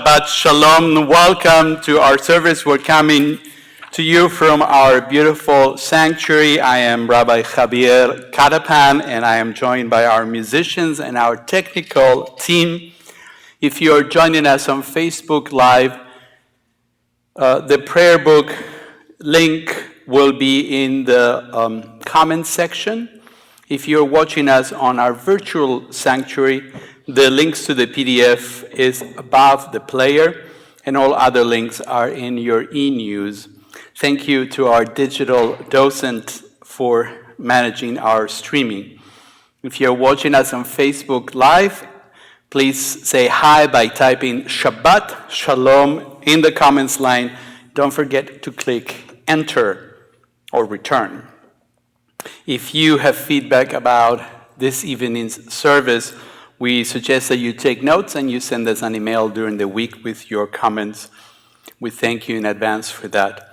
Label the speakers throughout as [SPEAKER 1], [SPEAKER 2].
[SPEAKER 1] Shabbat Shalom. Welcome to our service. We're coming to you from our beautiful sanctuary. I am Rabbi Javier Katapan, and I am joined by our musicians and our technical team. If you are joining us on Facebook Live, the prayer book link will be in the comments section. If you're watching us on our virtual sanctuary, the links to the PDF is above the player, and all other links are in your e-news. Thank you to our digital docent for managing our streaming. If you're watching us on Facebook Live, please say hi by typing Shabbat Shalom in the comments line. Don't forget to click Enter or Return. If you have feedback about this evening's service, we suggest that you take notes and you send us an email during the week with your comments. We thank you in advance for that.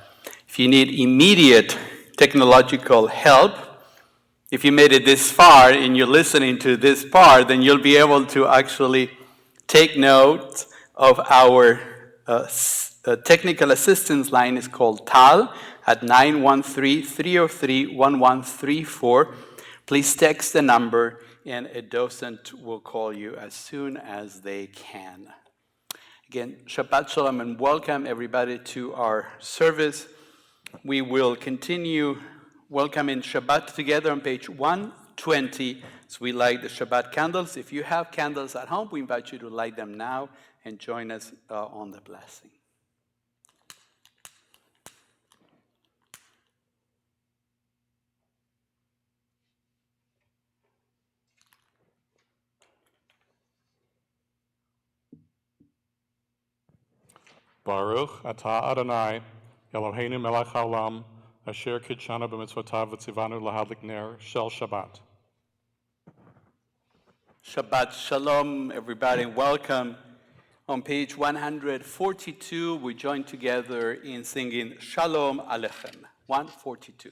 [SPEAKER 1] If you need immediate technological help, if you made it this far and you're listening to this part, then you'll be able to actually take note of our technical assistance line. Is called TAL at 913-303-1134. Please text the number, and a docent will call you as soon as they can. Again, Shabbat Shalom and welcome everybody to our service. We will continue welcoming Shabbat together on page 120 as we light the Shabbat candles. If you have candles at home, we invite you to light them now and join us on the blessing.
[SPEAKER 2] Baruch atah Adonai, Eloheinu melech haolam, asher kidshanu b'mitzvotav v'tzivanu lahadlik ner shel Shabbat.
[SPEAKER 1] Shabbat Shalom, everybody, and welcome. On page 142, we join together in singing Shalom Aleichem. 142.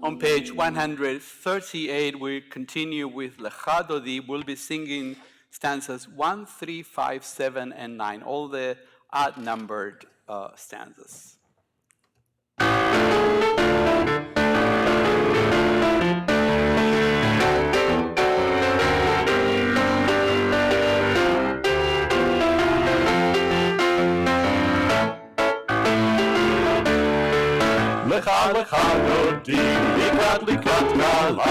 [SPEAKER 1] On page 138, we continue with Lecha Dodi. We'll be singing stanzas 1, 3, 5, 7, and 9, all the odd-numbered stanzas.
[SPEAKER 3] Lecha Dodi, Likat Kala,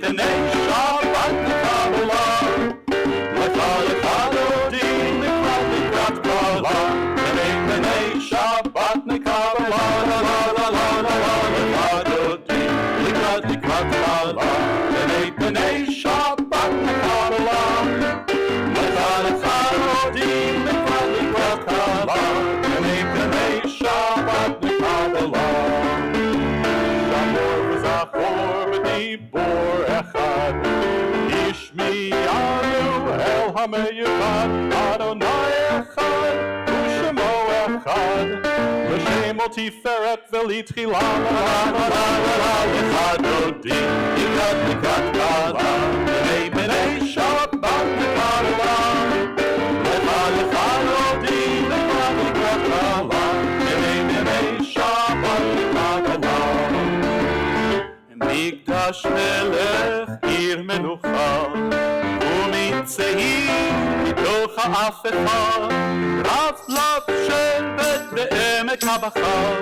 [SPEAKER 3] Tenei Shabbat Kabbalah. Lecha Dodi, Likat Kala, Tenei Shabbat Kabbalah. Lecha Dodi, Likat Kala, Tenei Shabbat Kabbalah. Lecha Dodi, Likat Kala, Tenei Shabbat.
[SPEAKER 2] גיבור אחד, השמיענו אל המיוחד, אדוני אחד ושמו אחד, לשם עוד תפארת ולתחילה, לך דודי, לקראת קלה, בני שבת לקרלה, לך דודי, לקראת קלה, בני שבת לקרלה. מקדש מלך עיר מנוחה, ומצאים מתוך ההפכה, רב של בית בעמק הבכר,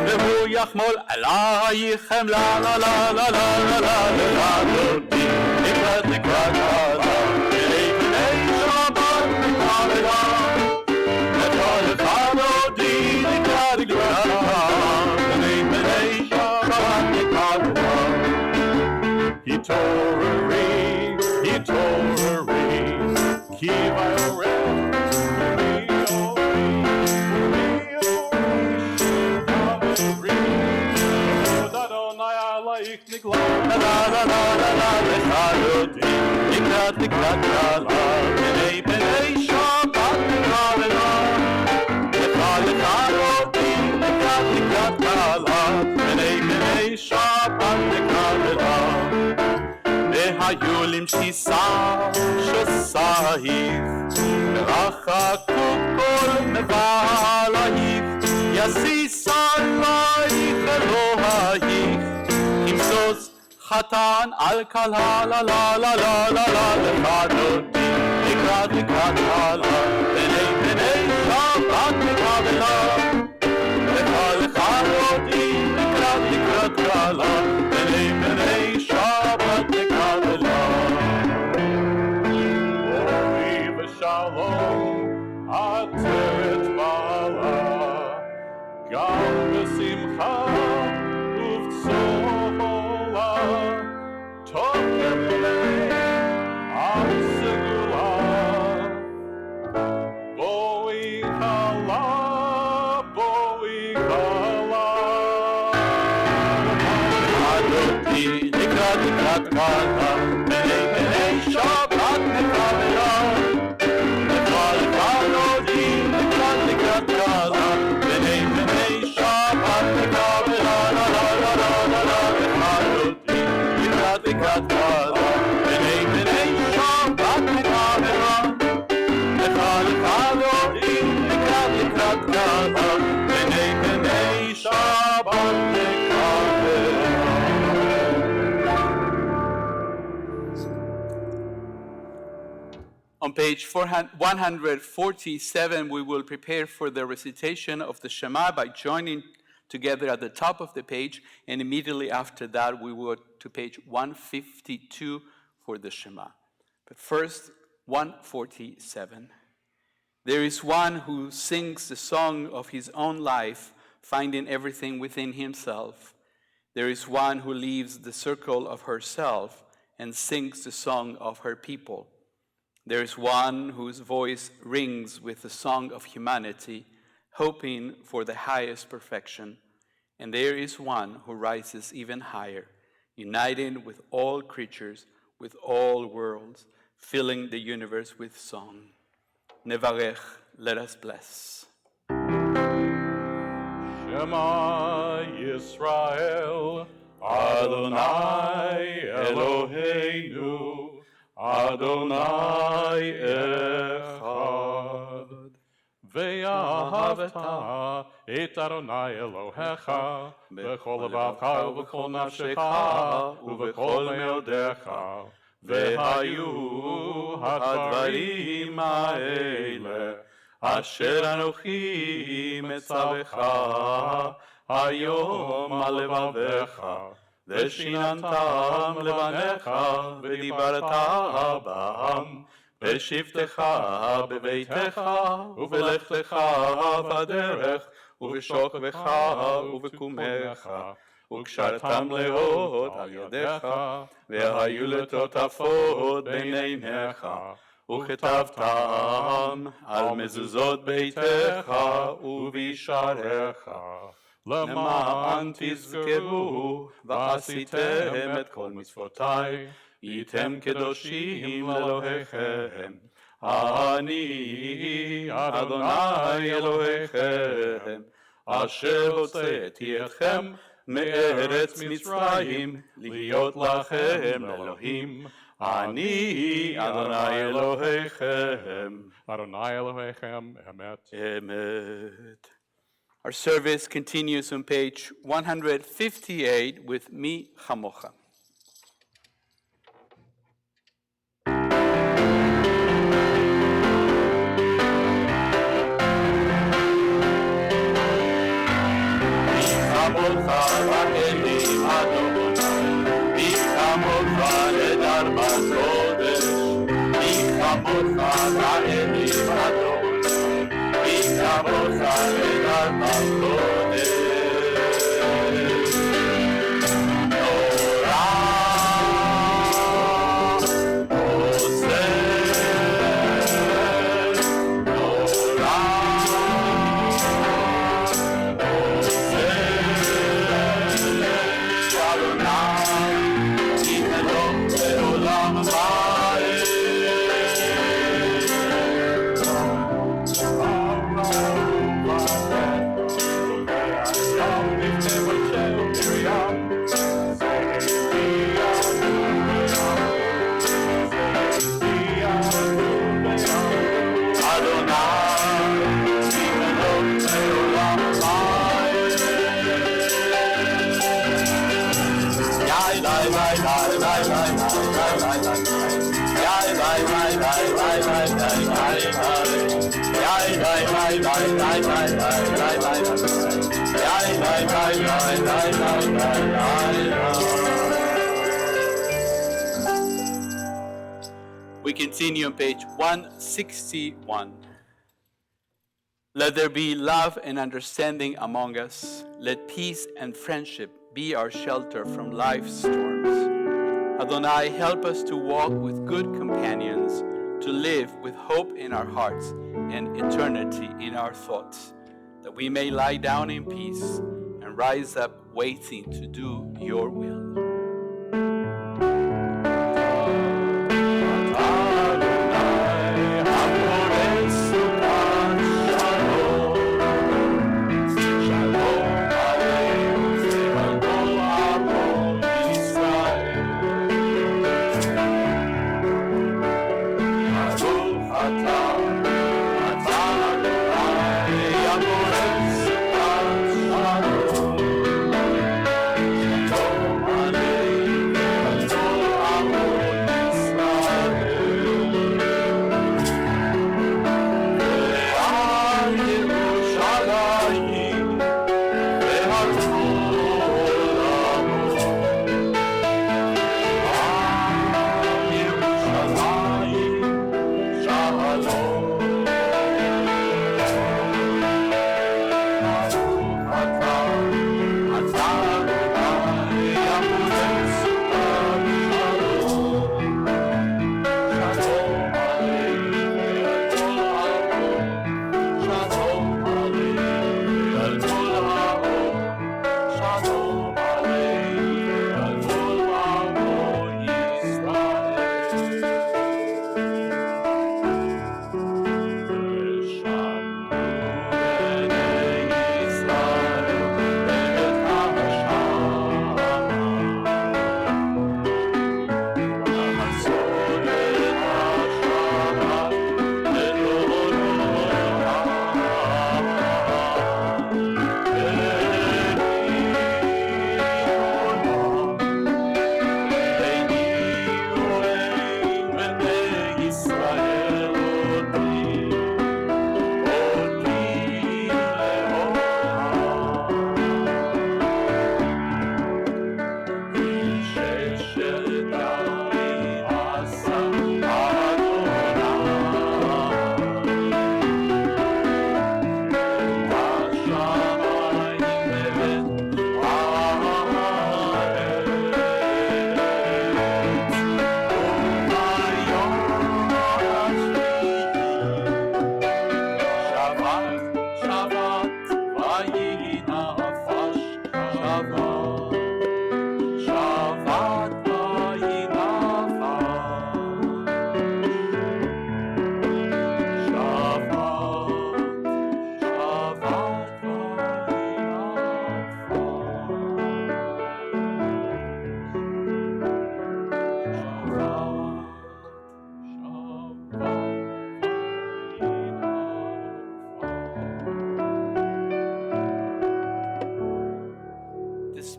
[SPEAKER 2] והוא יחמול עלייך חמלה, לה לה לה לה לה לה, לך דודי, לקראת קלה, בני שבת לקרלה, לך דודי, לקראת קלה, בני שבת לקרלה. התעוררי, כי בערב לקראת קלה, בני שבת לקרלה, לך דודי, לקראת קלה, בני שבת לקרלה. והיו למשיסה שוסייך, ורחקו כל מבעלייך, יסיס עלייך אלוהייך, כמזוז חתן על כלה, לה לה לה לה לה לה, לך דודי, לקראת קלה, בני שבת לקרלה, לך דודי, לקראת קלה, בני שבת לקרלה. אורי ושלום עטרת בעלה, גם בשמחה ובצהלה, טוב ימי עם סגולה, בואי כלה, בואי כלה. דודי, לקראת קלה, בני שבת לקרלה, לך דודי, לקראת קלה, בני שבת לקרלה, לה לה לה לה לה לה, לך דודי, לקראת קלה, בני שבת לקרלה, לך דודי, לקראת קלה, בני שבת לקרלה.
[SPEAKER 1] On page 147, we will prepare for the recitation of the Shema by joining together at the top of the page, and immediately after that, we will to page 152 for the Shema. But first, 147. There is one who sings the song of his own life, finding everything within himself. There is one who leaves the circle of herself and sings the song of her people. There is one whose voice rings with the song of humanity, hoping for the highest perfection. And there is one who rises even higher, united with all creatures, with all worlds, filling the universe with song. Nevarech, let us bless.
[SPEAKER 2] Shema Yisrael, Adonai Eloheinu, Adonai Echad. Ve'ahavta et Adonai Elohecha, b'chol levavcha u'b'chol nafshecha, u'b'chol meodecha. Ve'hayu hadvarim ha'ele, asher anochi metzavecha, hayom al levavecha. ושיננתם לבניך ודיברת בם בשבתך בביתך ובלכתך בדרך ובשוכבך ובקומך וקשרתם לאות על ידיך והיו לטוטפות בין עיניך וכתבתם על מזוזות ביתך ובשעריך למען תזכרו ועשיתם את כל מצוותיי, הייתם קדושים לאלוהיכם. אני אדוני אלוהיכם, אשר הוצאתי אתכם מארץ מצרים, להיות לכם לאלוהים. אני אדוני אלוהיכם. אדוני אלוהיכם אמת.
[SPEAKER 1] Amen. Our service continues on page 158 with Mi Chamocha. We continue on page 161. Let there be love and understanding among us. Let peace and friendship be our shelter from life's storms. Adonai, help us to walk with good companions, to live with hope in our hearts and eternity in our thoughts, that we may lie down in peace and rise up waiting to do your will.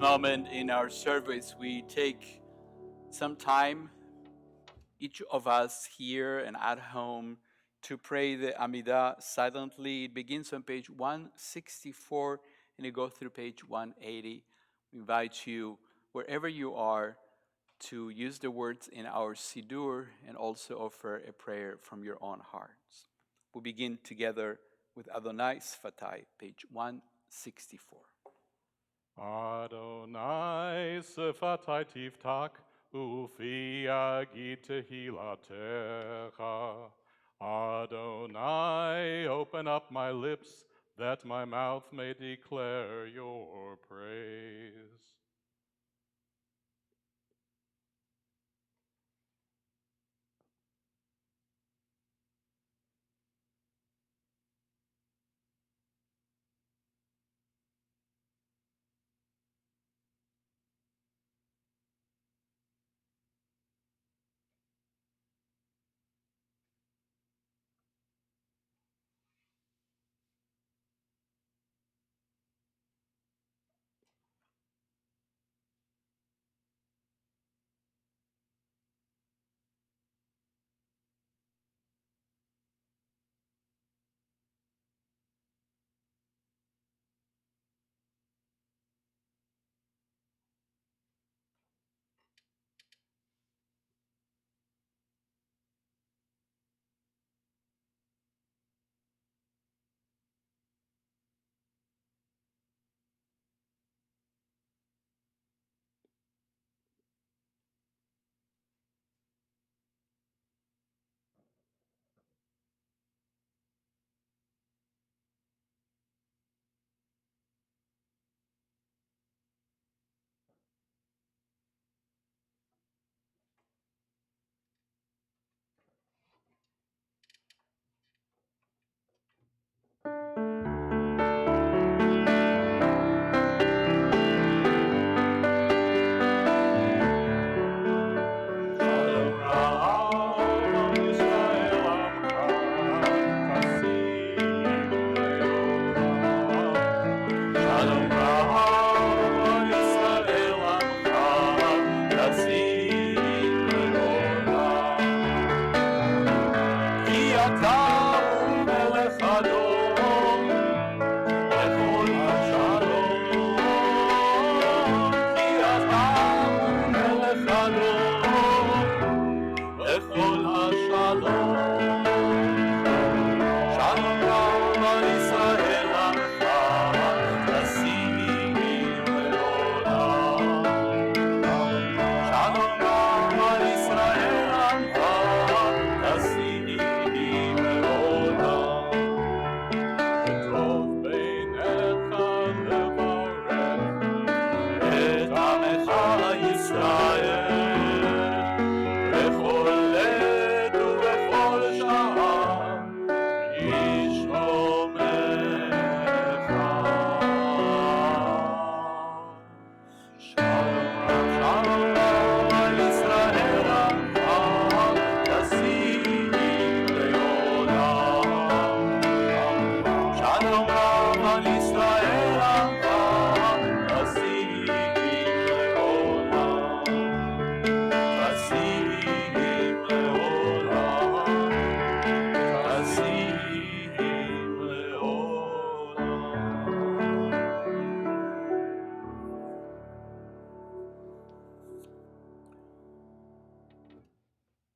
[SPEAKER 1] moment in our service, we take some time, each of us here and at home, to pray the Amidah silently. It begins on page 164 and it goes through page 180. We invite you, wherever you are, to use the words in our Siddur and also offer a prayer from your own hearts. We begin together with Adonai Sfatai, page 164.
[SPEAKER 2] Adonai Sfatai Tiftach, Ufi Agit Tehilatecha. Adonai, open up my lips, that my mouth may declare your praise.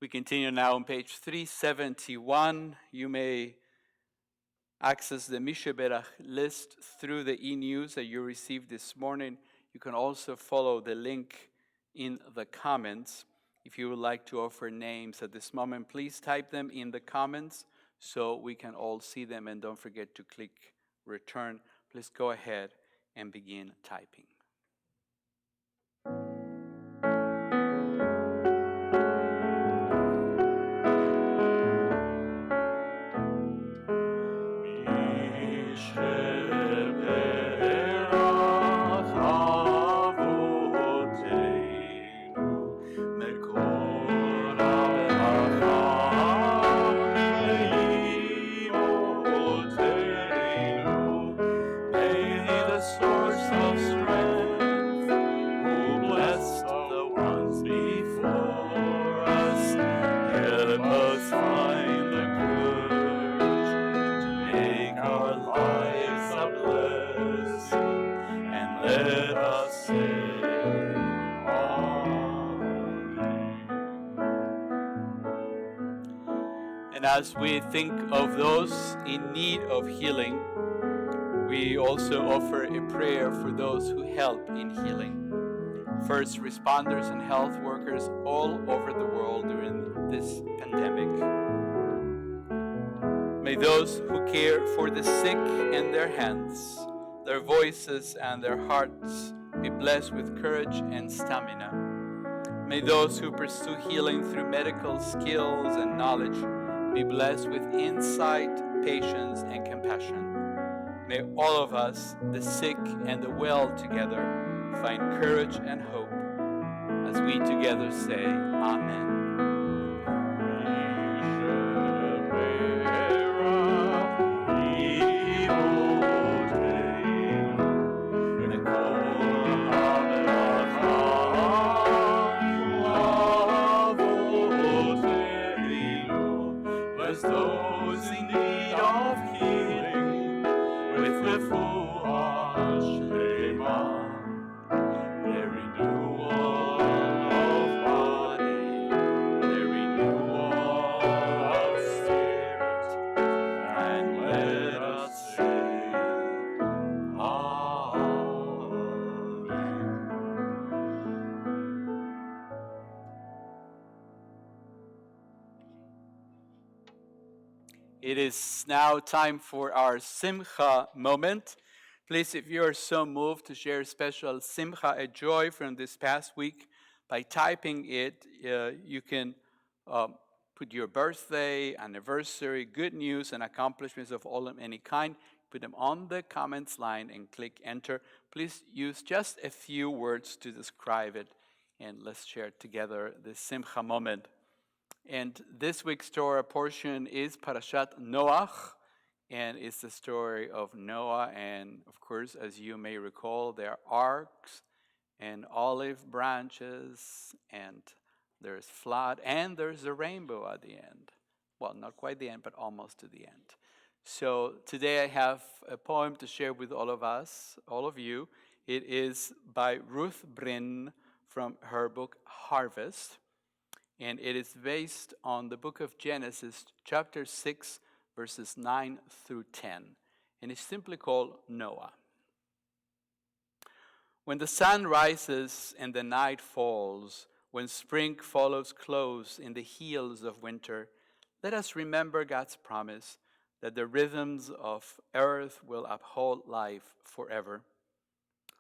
[SPEAKER 1] We continue now on page 371. You may access the Misheberach list through the e-news that you received this morning. You can also follow the link in the comments. If you would like to offer names at this moment, please type them in the comments so we can all see them, and don't forget to click return. Please go ahead and begin typing.
[SPEAKER 3] Source of strength.
[SPEAKER 1] as we think of those in need of healing, we also offer a prayer for those who help in healing. First responders and health workers all over the world during this pandemic. May those who care for the sick and their hands, their voices and their hearts be blessed with courage and stamina. May those who pursue healing through medical skills and knowledge be blessed with insight, patience, and compassion. May all of us, the sick and the well together, find courage and hope as we together say, Amen.
[SPEAKER 3] Bless those in need of healing with the full Shema, the renewal of body, the renewal of spirit, and let us say, Amen.
[SPEAKER 1] It is now time for our Simcha moment. Please, if you are so moved to share special Simcha, a joy from this past week, by typing it, you can put your birthday, anniversary, good news, and accomplishments of all of any kind. Put them on the comments line and click enter. Please use just a few words to describe it, and let's share together this Simcha moment. And this week's Torah portion is Parashat Noach, and it's the story of Noah. And of course, as you may recall, there are arcs and olive branches, and there's flood, and there's a rainbow at the end. Well, not quite the end, but almost to the end. So today I have a poem to share with all of us, all of you. It is by Ruth Bryn from her book Harvest. And it is based on the book of Genesis, chapter 6, verses 9 through 10. And it's simply called Noah. When the sun rises and the night falls, when spring follows close in the heels of winter, let us remember God's promise that the rhythms of earth will uphold life forever.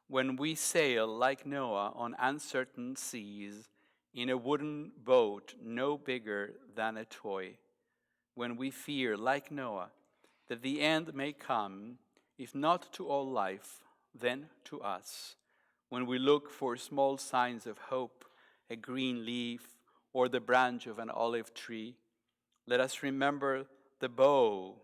[SPEAKER 1] When we sail like Noah on uncertain seas, in a wooden boat no bigger than a toy, when we fear, like Noah, that the end may come, if not to all life, then to us, when we look for small signs of hope, a green leaf, or the branch of an olive tree, let us remember the bow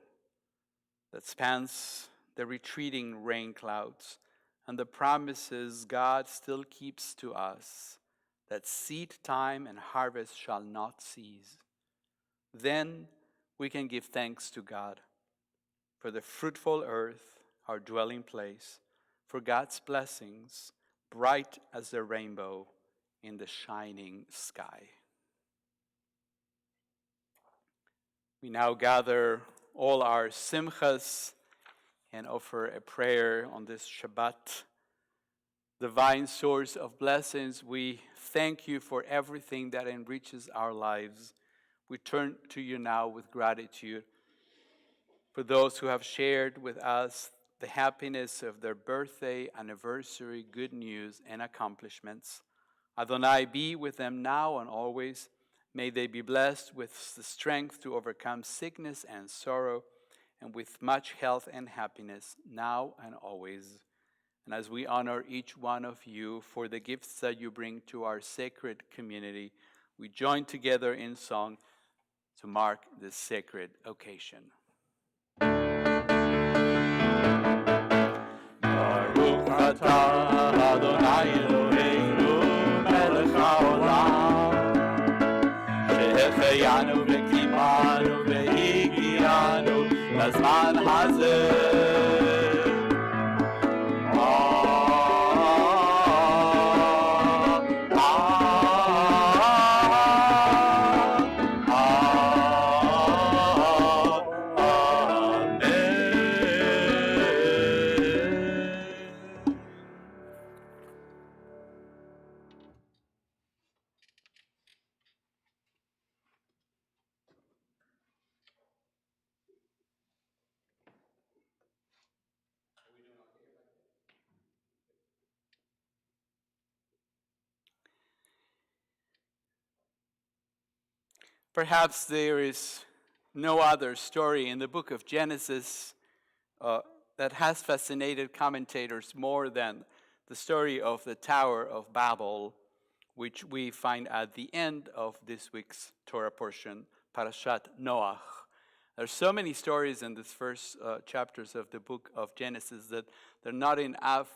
[SPEAKER 1] that spans the retreating rain clouds and the promises God still keeps to us, that seed time and harvest shall not cease. Then we can give thanks to God for the fruitful earth, our dwelling place, for God's blessings, bright as the rainbow in the shining sky. We now gather all our simchas and offer a prayer on this Shabbat. Divine source of blessings, we thank you for everything that enriches our lives. We turn to you now with gratitude for those who have shared with us the happiness of their birthday, anniversary, good news, and accomplishments. Adonai, be with them now and always. May they be blessed with the strength to overcome sickness and sorrow, and with much health and happiness now and always. And as we honor each one of you for the gifts that you bring to our sacred community, we join together in song to mark this sacred occasion.
[SPEAKER 3] Baruch atah Adonai Eloheinu melech haolam, שהחיינו וקיימנו והגיענו לזמן הזה.
[SPEAKER 1] Perhaps there is no other story in the book of Genesis that has fascinated commentators more than the story of the Tower of Babel, which we find at the end of this week's Torah portion, Parashat Noach. There are so many stories in these first chapters of the book of Genesis that they're not enough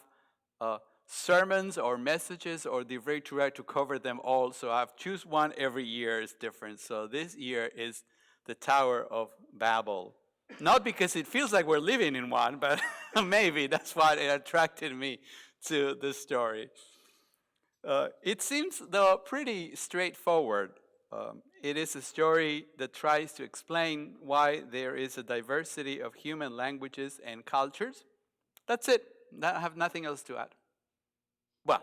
[SPEAKER 1] sermons or messages or divrei Torah to cover them all. So I've choose one every year is different. So this year is the Tower of Babel. Not because it feels like we're living in one, but maybe that's why it attracted me to this story. It seems, though, pretty straightforward. It is a story that tries to explain why there is a diversity of human languages and cultures. That's it. I have nothing else to add. Well,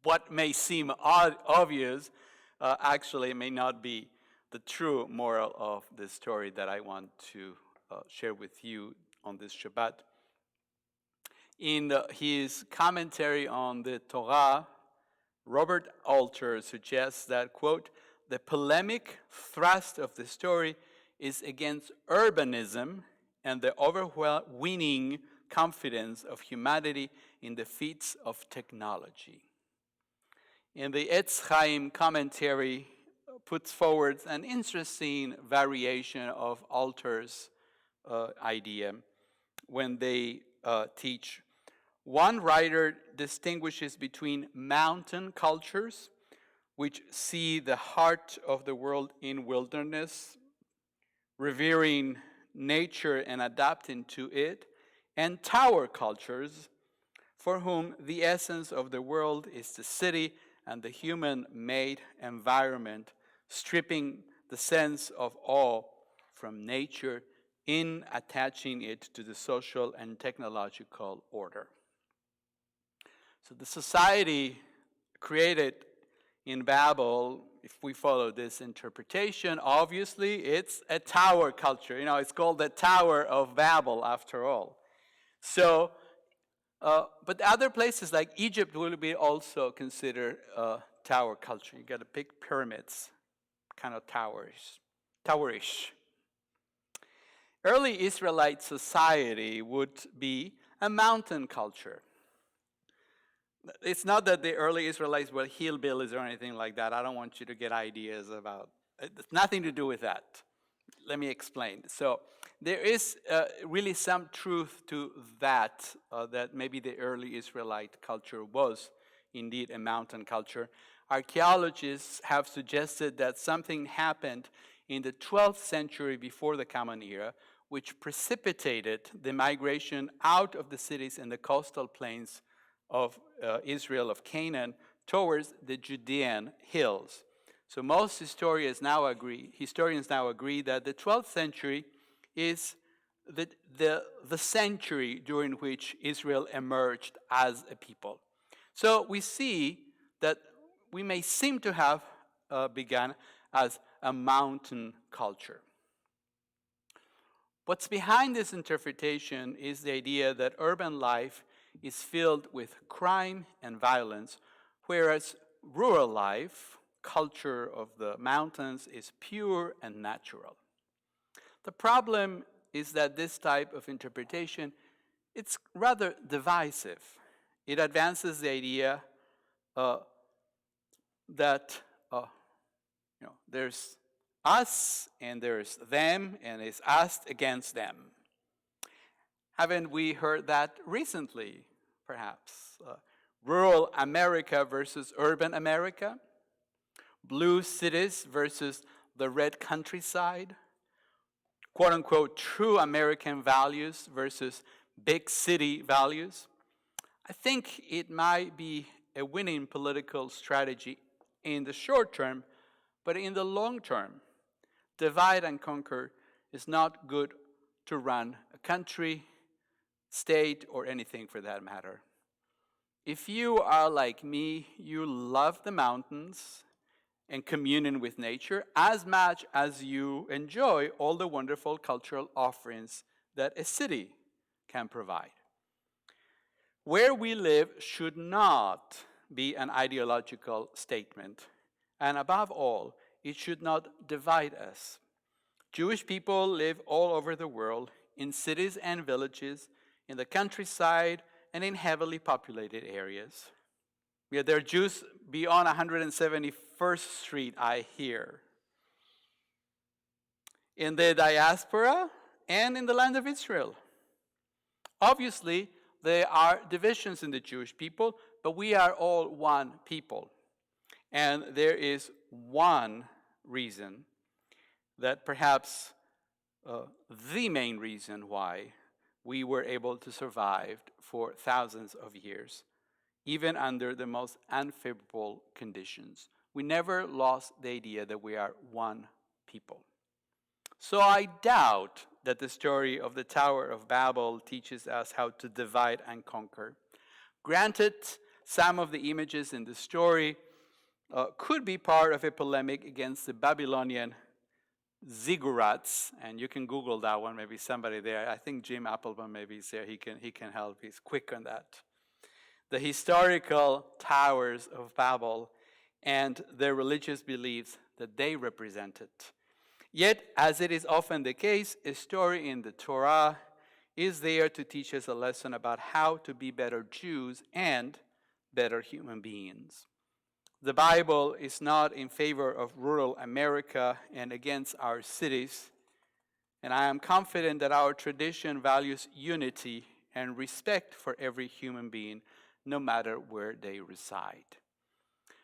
[SPEAKER 1] what may seem obvious actually may not be the true moral of this story that I want to share with you on this Shabbat. In his commentary on the Torah, Robert Alter suggests that, quote, the polemic thrust of the story is against urbanism and the overweening confidence of humanity in the feats of technology. In the Etz Chaim commentary puts forward an interesting variation of Alter's idea when they teach. One writer distinguishes between mountain cultures, which see the heart of the world in wilderness, revering nature and adapting to it, and tower cultures, for whom the essence of the world is the city and the human-made environment, stripping the sense of awe from nature in attaching it to the social and technological order. So the society created in Babel, if we follow this interpretation, obviously it's a tower culture. You know, it's called the Tower of Babel after all. So, but other places like Egypt will be also considered tower culture. You got to pick pyramids, kind of towerish. Early Israelite society would be a mountain culture. It's not that the early Israelites were hillbillies or anything like that. I don't want you to get ideas about it. It's nothing to do with that. Let me explain. So there is really some truth to that, that maybe the early Israelite culture was indeed a mountain culture. Archaeologists have suggested that something happened in the 12th century before the Common Era, which precipitated the migration out of the cities in the coastal plains of Israel, of Canaan, towards the Judean hills. So most historians now agree that the 12th century is the century during which Israel emerged as a people. So we see that we may seem to have begun as a mountain culture. What's behind this interpretation is the idea that urban life is filled with crime and violence, whereas rural life, culture of the mountains, is pure and natural. The problem is that this type of interpretation, it's rather divisive. It advances the idea that there's us and there's them, and it's us against them. Haven't we heard that recently, perhaps? Rural America versus urban America? Blue cities versus the red countryside? Quote unquote, true American values versus big city values? I think it might be a winning political strategy in the short term, but in the long term, divide and conquer is not good to run a country, state, or anything for that matter. If you are like me, you love the mountains and communion with nature as much as you enjoy all the wonderful cultural offerings that a city can provide. Where we live should not be an ideological statement, and above all, it should not divide us. Jewish people live all over the world, in cities and villages, in the countryside, and in heavily populated areas. Yet there are Jews beyond 171st Street, I hear, in the diaspora and in the land of Israel. Obviously, there are divisions in the Jewish people, but we are all one people. And there is one reason that perhaps the main reason why we were able to survive for thousands of years, even under the most unfavorable conditions. We never lost the idea that we are one people. So I doubt that the story of the Tower of Babel teaches us how to divide and conquer. Granted, some of the images in the story could be part of a polemic against the Babylonian ziggurats, and you can Google that one, maybe somebody there. I think Jim Applebaum maybe is there, he can help, he's quick on that. The historical towers of Babel and their religious beliefs that they represented. Yet, as it is often the case, a story in the Torah is there to teach us a lesson about how to be better Jews and better human beings. The Bible is not in favor of rural America and against our cities, and I am confident that our tradition values unity and respect for every human being, no matter where they reside.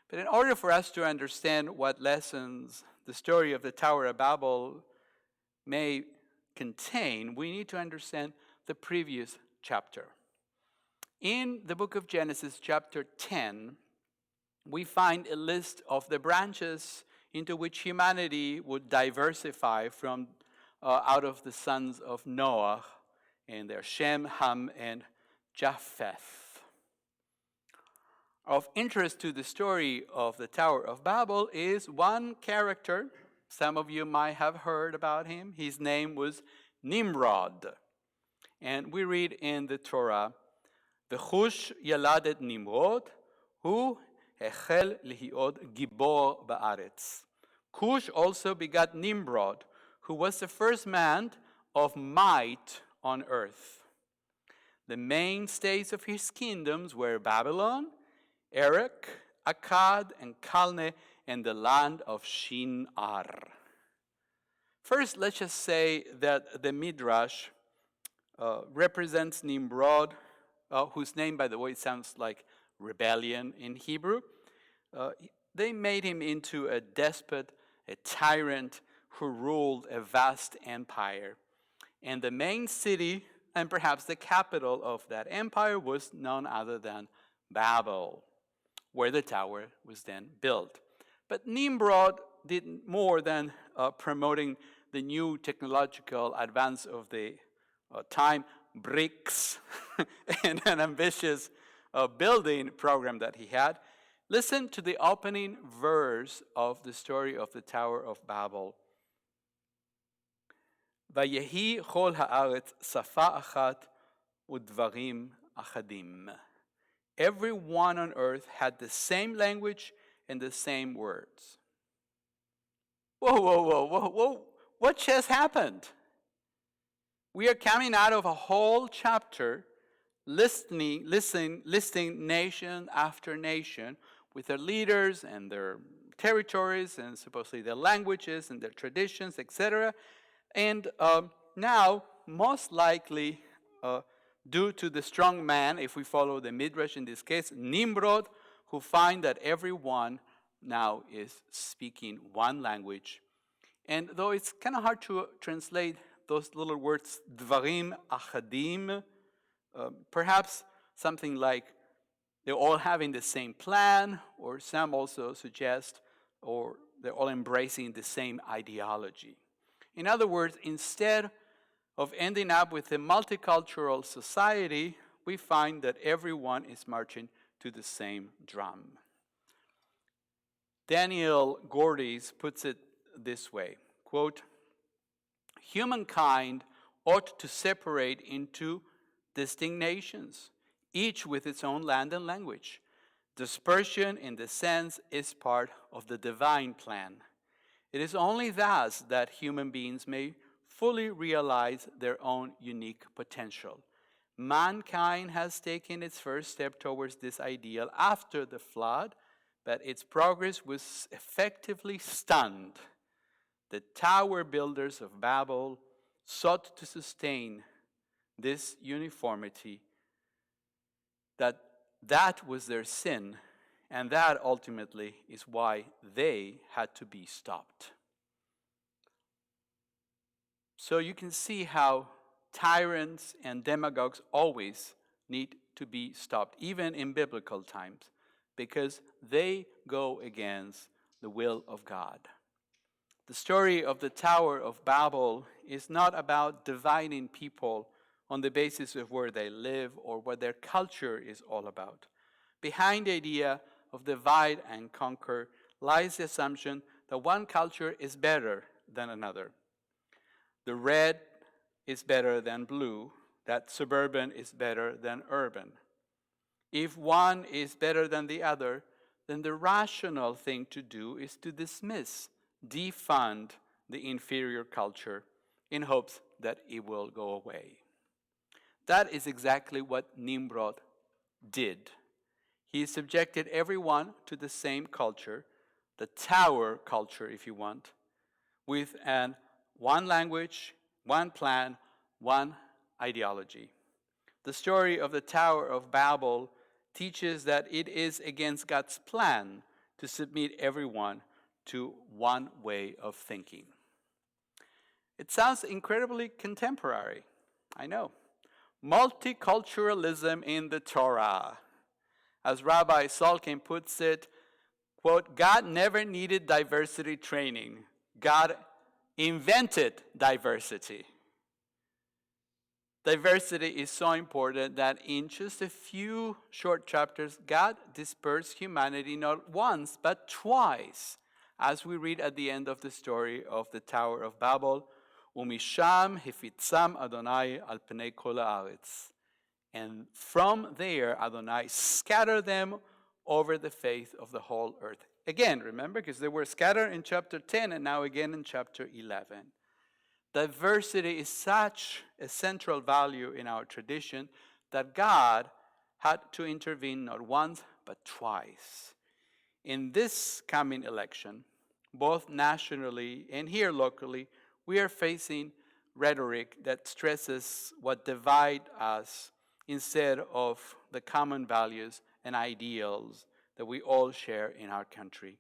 [SPEAKER 1] But in order for us to understand what lessons the story of the Tower of Babel may contain, we need to understand the previous chapter. In the book of Genesis, chapter 10, we find a list of the branches into which humanity would diversify from out of the sons of Noah, and their Shem, Ham, and Japheth. Of interest to the story of the Tower of Babel is one character. Some of you might have heard about him. His name was Nimrod. And we read in the Torah, V'chush yaladet Nimrod, hu hechel lihiod gibor ba'aretz. Cush also begat Nimrod, who was the first man of might on earth. The mainstays of his kingdoms were Babylon, Erech, Akkad, and Calneh, and the land of Shinar. First, let's just say that the Midrash represents Nimrod, whose name, by the way, sounds like rebellion in Hebrew. They made him into a despot, a tyrant who ruled a vast empire. And the main city, and perhaps the capital of that empire, was none other than Babel, where the tower was then built. But Nimrod did more than promoting the new technological advance of the time, bricks, and an ambitious building program that he had. Listen to the opening verse of the story of the Tower of Babel. Vayehi chol haaretz safa achat udvarim achadim. Everyone on earth had the same language and the same words. Whoa. What just happened? We are coming out of a whole chapter listing nation after nation with their leaders and their territories and supposedly their languages and their traditions, etc. And now, most likely, due to the strong man, if we follow the Midrash in this case, Nimrod, who find that everyone now is speaking one language. And though it's kind of hard to translate those little words, dvarim achadim, perhaps something like they're all having the same plan, or some also suggest, or they're all embracing the same ideology. In other words, instead of ending up with a multicultural society, we find that everyone is marching to the same drum. Daniel Gordes puts it this way, quote, humankind ought to separate into distinct nations, each with its own land and language. Dispersion in the sense is part of the divine plan. It is only thus that human beings may fully realize their own unique potential. Mankind has taken its first step towards this ideal after the flood, but its progress was effectively stunned. The tower builders of Babel sought to sustain this uniformity, that was their sin, and that ultimately is why they had to be stopped. So you can see how tyrants and demagogues always need to be stopped, even in biblical times, because they go against the will of God. The story of the Tower of Babel is not about dividing people on the basis of where they live or what their culture is all about. Behind the idea of divide and conquer lies the assumption that one culture is better than another. The red is better than blue, that suburban is better than urban. If one is better than the other, then the rational thing to do is to dismiss, defund the inferior culture in hopes that it will go away. That is exactly what Nimrod did. He subjected everyone to the same culture, the tower culture if you want, with one language, one plan, one ideology. The story of the Tower of Babel teaches that it is against God's plan to submit everyone to one way of thinking. It sounds incredibly contemporary, I know. Multiculturalism in the Torah. As Rabbi Salkin puts it, quote, God never needed diversity training. God invented diversity. Diversity is so important that in just a few short chapters, God dispersed humanity not once, but twice, as we read at the end of the story of the Tower of Babel, Umisham hifitzam Adonai al pnei kol haaretz. And from there, Adonai scattered them over the face of the whole earth. Again, remember, because they were scattered in chapter 10 and now again in chapter 11. Diversity is such a central value in our tradition that God had to intervene not once, but twice. In this coming election, both nationally and here locally, we are facing rhetoric that stresses what divides us instead of the common values and ideals that we all share in our country.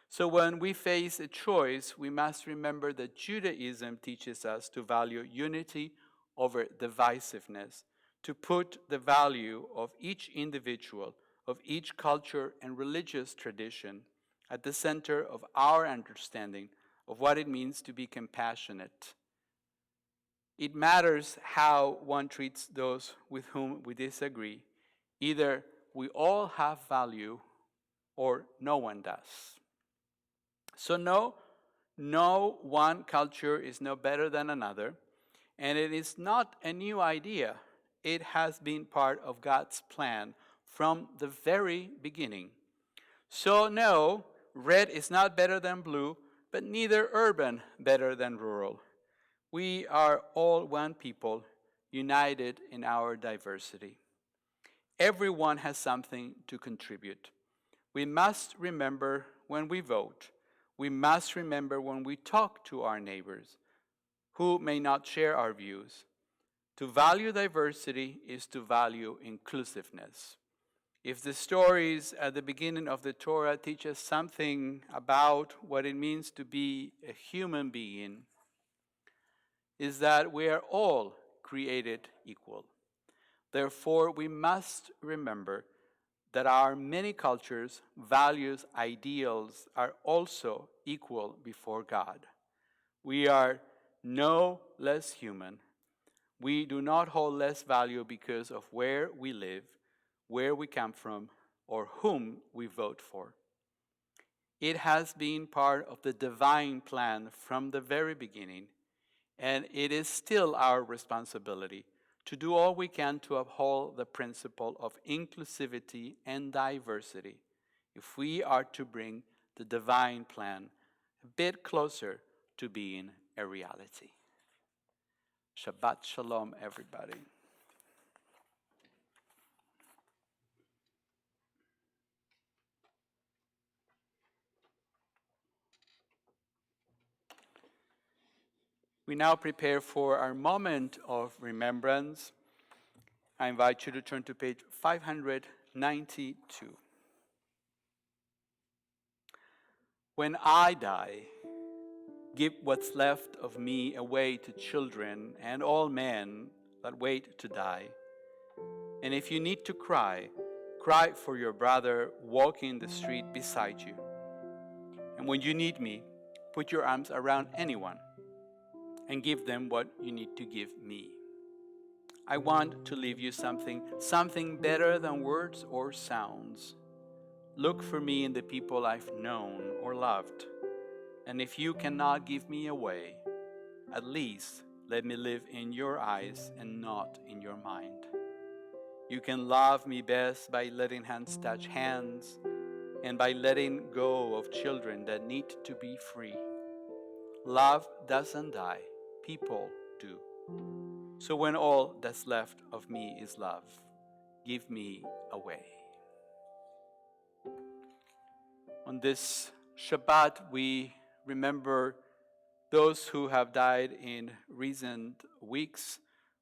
[SPEAKER 1] So when we face a choice, we must remember that Judaism teaches us to value unity over divisiveness, to put the value of each individual, of each culture and religious tradition at the center of our understanding of what it means to be compassionate. It matters how one treats those with whom we disagree. Either we all have value or no one does. So no one culture is no better than another, and it is not a new idea. It has been part of God's plan from the very beginning. So no, red is not better than blue, but neither urban better than rural. We are all one people, united in our diversity. Everyone has something to contribute. We must remember when we vote. We must remember when we talk to our neighbors who may not share our views. To value diversity is to value inclusiveness. If the stories at the beginning of the Torah teach us something about what it means to be a human being, is that we are all created equal. Therefore, we must remember that our many cultures, values, ideals are also equal before God. We are no less human. We do not hold less value because of where we live, where we come from, or whom we vote for. It has been part of the divine plan from the very beginning, and it is still our responsibility to do all we can to uphold the principle of inclusivity and diversity if we are to bring the divine plan a bit closer to being a reality. Shabbat Shalom, everybody. We now prepare for our moment of remembrance. I invite you to turn to page 592. When I die, give what's left of me away to children and all men that wait to die. And if you need to cry, cry for your brother walking the street beside you. And when you need me, put your arms around anyone and give them what you need to give me. I want to leave you something better than words or sounds. Look for me in the people I've known or loved. And if you cannot give me away, at least let me live in your eyes and not in your mind. You can love me best by letting hands touch hands and by letting go of children that need to be free. Love doesn't die, people do. So when all that's left of me is love, give me away. On this Shabbat, we remember those who have died in recent weeks.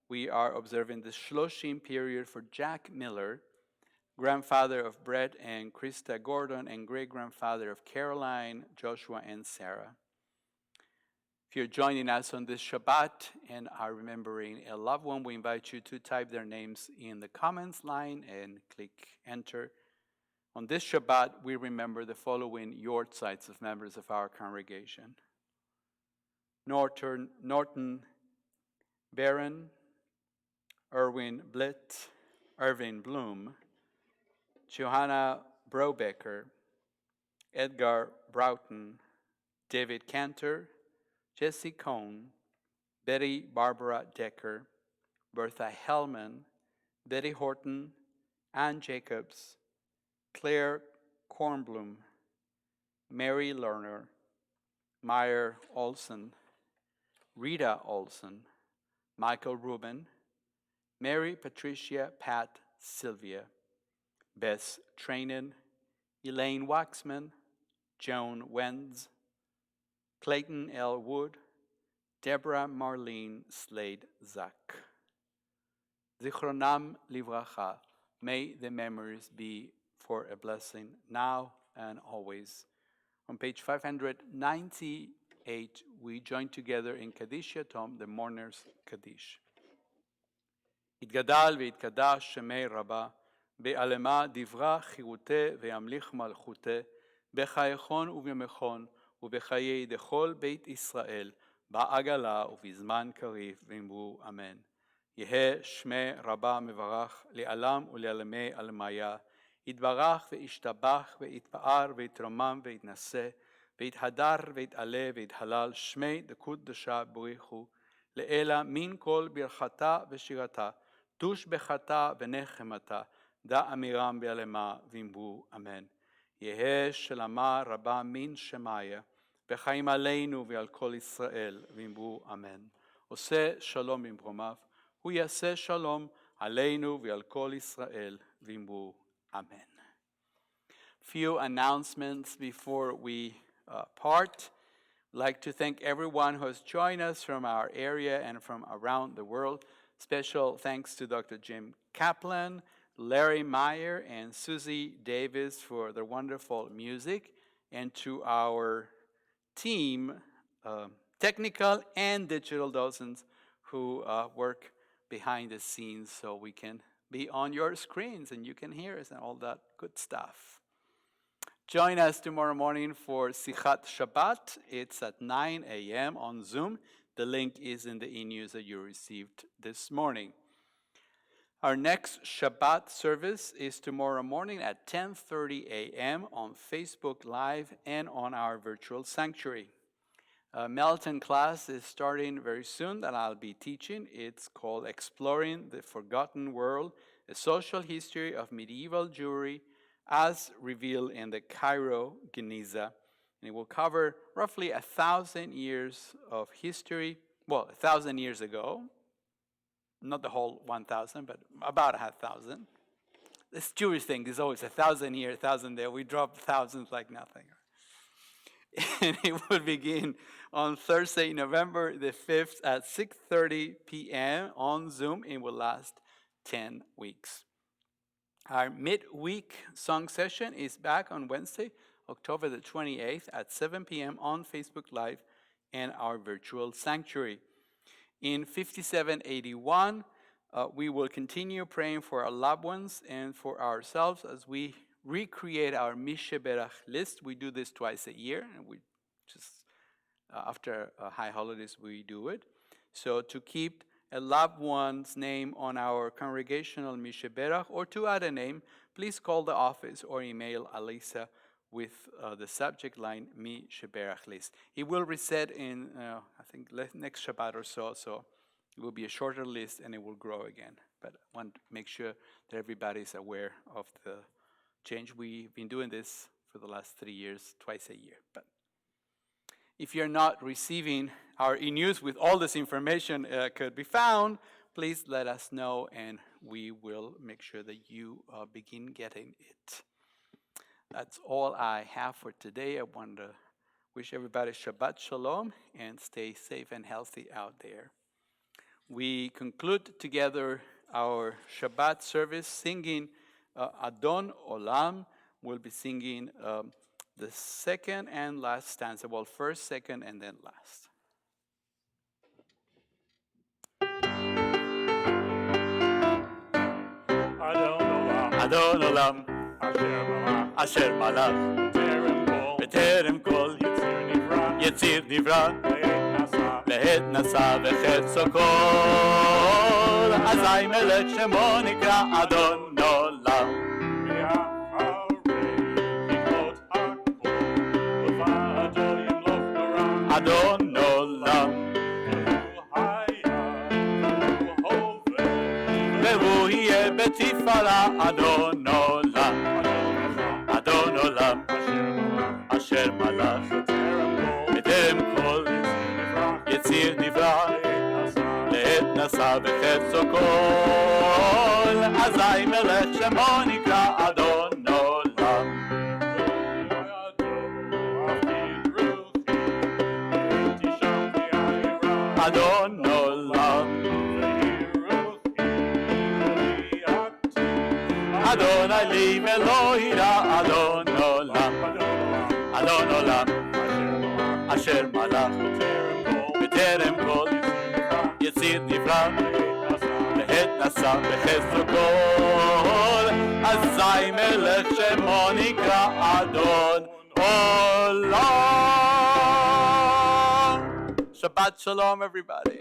[SPEAKER 1] We are observing the Shloshim period for Jack Miller, grandfather of Brett and Krista Gordon, and great-grandfather of Caroline, Joshua, and Sarah. If you're joining us on this Shabbat and are remembering a loved one, we invite you to type their names in the comments line and click enter. On this Shabbat, we remember the following yortzites of members of our congregation. Norton Barron, Irwin Blitt, Irving Bloom, Johanna Brobecker, Edgar Broughton, David Cantor, Jesse Cohn, Betty Barbara Decker, Bertha Hellman, Betty Horton, Ann Jacobs, Claire Kornblum, Mary Lerner, Meyer Olson, Rita Olson, Michael Rubin, Mary Patricia Pat Sylvia, Bess Trainen, Elaine Waxman, Joan Wenz, Clayton L. Wood, Deborah Marlene Slade Zak. Zichronam livracha. May the memories be for a blessing now and always. On page 598, we join together in Kaddish Yatom, the mourner's Kaddish. יתגדל ויתקדש שמי רבה, בעלמה דברה חירותה וימליך מלכותה, בחייכון ובימיכון, ובחיי דכל בית ישראל, בעגלה ובזמן קריב, ואמרו אמן. יהא שמי רבה מברך לעלם ולעלמי עלמיה, יתברך וישתבח ויתפאר ויתרומם ויתנשא, ויתהדר ויתעלה ויתהלל שמי דקודשה בריחו, לאלה מן כל ברכתה ושירתה, תוש בחתה ונחמתה, דא אמירם בעלמה ואמרו אמן. יהא שלמה רבה מן שמיה, בחיים עלינו ועל כל ישראל, ואמרו אמן. עושה שלום במרומיו, הוא יעשה שלום עלינו ועל כל ישראל, ואמרו amen. Few announcements before we part. I'd like to thank everyone who has joined us from our area and from around the world. Special thanks to Dr. Jim Kaplan, Larry Meyer, and Susie Davis for their wonderful music, and to our team, technical and digital docents who work behind the scenes so we can be on your screens and you can hear us and all that good stuff. Join us tomorrow morning for Sichat Shabbat. It's at 9 a.m. on Zoom. The link is in the e-news that you received this morning. Our next Shabbat service is tomorrow morning at 10:30 a.m. on Facebook Live and on our virtual sanctuary. Melton class is starting very soon that I'll be teaching. It's called Exploring the Forgotten World, a Social History of Medieval Jewry as Revealed in the Cairo Geniza. and it will cover roughly 1,000 years of history. Well, 1,000 years ago, not the whole 1,000, but about 1,000. This Jewish thing is always 1,000 here, 1,000 there. We drop thousands like nothing. And it will begin on Thursday, November the 5th at 6:30 p.m. on Zoom. It will last 10 weeks. Our midweek song session is back on Wednesday, October the 28th at 7 p.m. on Facebook Live and our virtual sanctuary. In 5781, we will continue praying for our loved ones and for ourselves as we recreate our Misheberach list. We do this twice a year, and we just, after high holidays, we do it. So to keep a loved one's name on our congregational Misheberach, or to add a name, please call the office or email Alisa with the subject line Misheberach list. It will reset in, I think, next Shabbat or so, so it will be a shorter list and it will grow again. But I want to make sure that everybody is aware of the change. We've been doing this for the last 3 years, twice a year. But if you're not receiving our e-news with all this information could be found, please let us know and we will make sure that you begin getting it. That's all I have for today. I want to wish everybody Shabbat Shalom and stay safe and healthy out there. We conclude together our Shabbat service singing Adon Olam. We'll be singing the second and last stanza. Well, first, second, and then last.
[SPEAKER 3] Adon Olam, Asher Malach, B'terem Kol, Yetzir Nivra, Lehet Nasa V'chetzo Kol, Azai Melech Shemo Nikra Adon Olam. Adon Olam, Ve'hu Yeh B'tifara Adon Olam, Adon Olam, Asher Malach, B'terem Kol, Yetzir Nivra, Lehet Nasa V'chetzo Kol, Azai Melech Shemo Nikra Adon Olam. Adon Olam, Adon Ali Elohira, Adon Olam, Adon Olam, Asher Malach, B'terem Kol, Yetzir Nivra, Lehet Nasa V'chetzo Kol, Azai Melech Shemo Nikra Adon Olam. Shabbat Shalom, everybody.